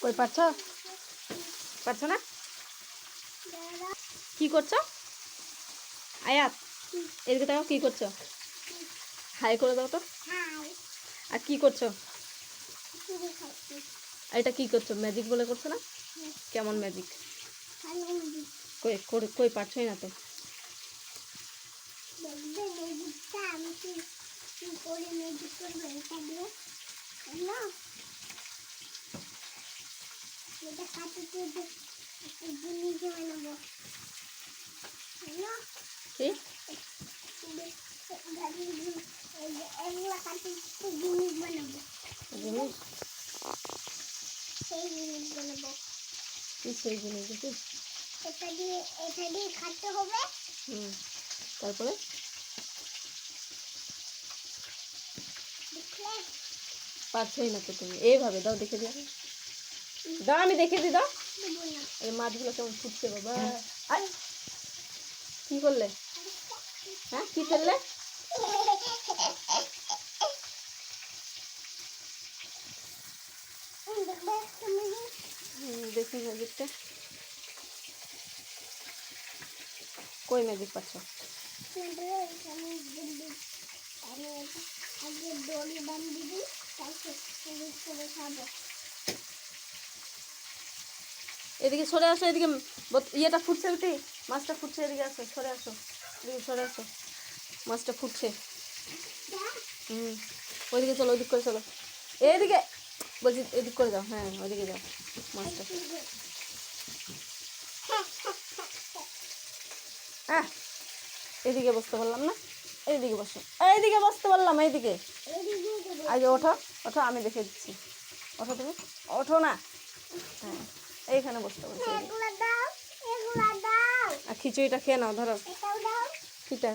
কই পারছো? পারছো না? কি করছো? আয়াত এদিকে তাকাও, কি করছো? হাই করে দাও তো। আর কি করছো? আর এটা কি করছো? ম্যাজিক বলে করছো না? কেমন ম্যাজিক? কই কই পারছোই না তো। কি? জিনিস? কি সেই জিনিস দেখি? এটা দিয়ে খাটতে হবে। তারপরে পারছোই না তো তুমি। এইভাবে দাও, দেখে দিও। দাও, আমি দেখে দিই, দাও। এই মাছগুলো কেমন ফুটছে বাবা। আর কি করলে? হ্যাঁ, কি ফেললে? দেখি ম্যাজিকটা। কই ম্যাজিক পাচ্ছ? এদিকে সরে আসো, এদিকে ইয়েটা ফুটছে, উঠি মাছটা ফুটছে, এদিকে আসো, সরে আসো, এদিকে সরে আসো, মাছটা ফুটছে। ওইদিকে চলো, ওইদিক করে চলো, এদিকে বলছি, এদিক করে যাও, হ্যাঁ ওইদিকে যাও। মাছটা হ্যাঁ, এদিকে বসতে পারলাম না, এইদিকে বসো, এইদিকে বসতে পারলাম, এইদিকে আগে ওঠো, ওঠো, আমি দেখে দিচ্ছি, ওঠো তুমি, ওঠো না, হ্যাঁ এইখানে বসতে বলছি। আর খিচুড়িটা খেয়ে নাও, ধরো কিটা।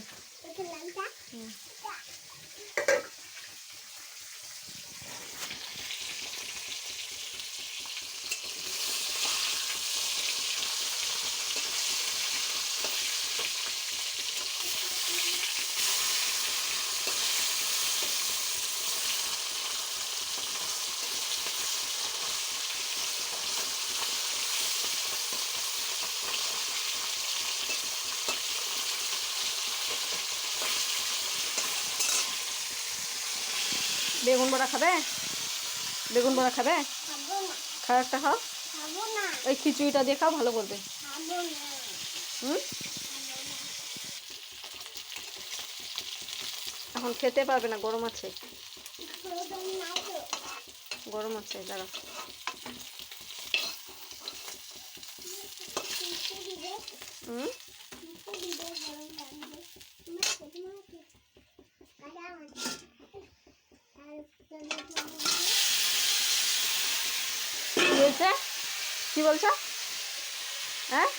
বেগুন বড়া খাবে? বেগুন বড়া খাবে? খাও, একটা খাও, ওই খিচুড়িটা দিয়ে খাও, ভালো করবে। এখন খেতে পারবে না, গরম আছে, গরম আছে, দাঁড়া। কি হয়েছে? কি বলছো? হ্যাঁ,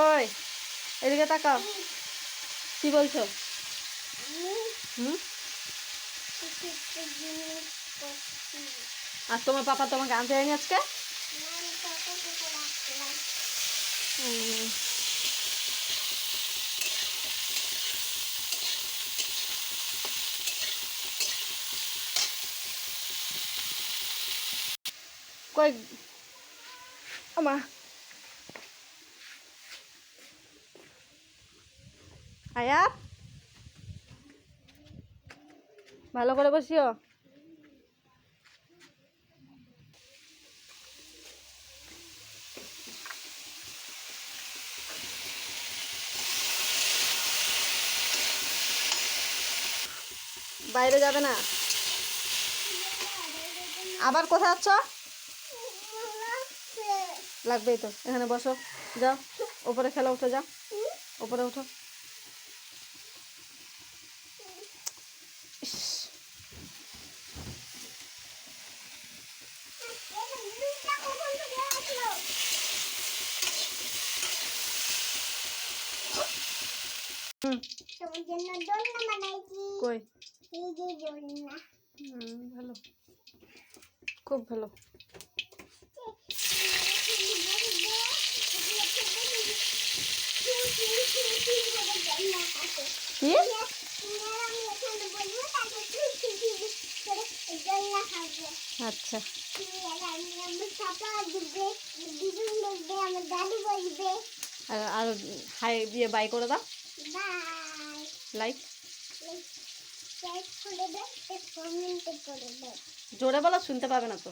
ওই এদিকে তাকাও, কি বলছো? আর তোমার পাপা তোমাকে আনতে যায়নি আজকে? কই আমা আয়াত, ভালো করে বসিও। বাইরে যাবে না? আবার কোথায় যাচ্ছ? লাগবেই তো, এখানে বসো, যাও উপরে খেলা, উঠে যাও, উপরে উঠো। কই? ভালো, খুব ভালো। কি? আচ্ছা আর হাই দিয়ে বাই করে দাও, লাইক জোরে বলো, শুনতে পাবে না তো।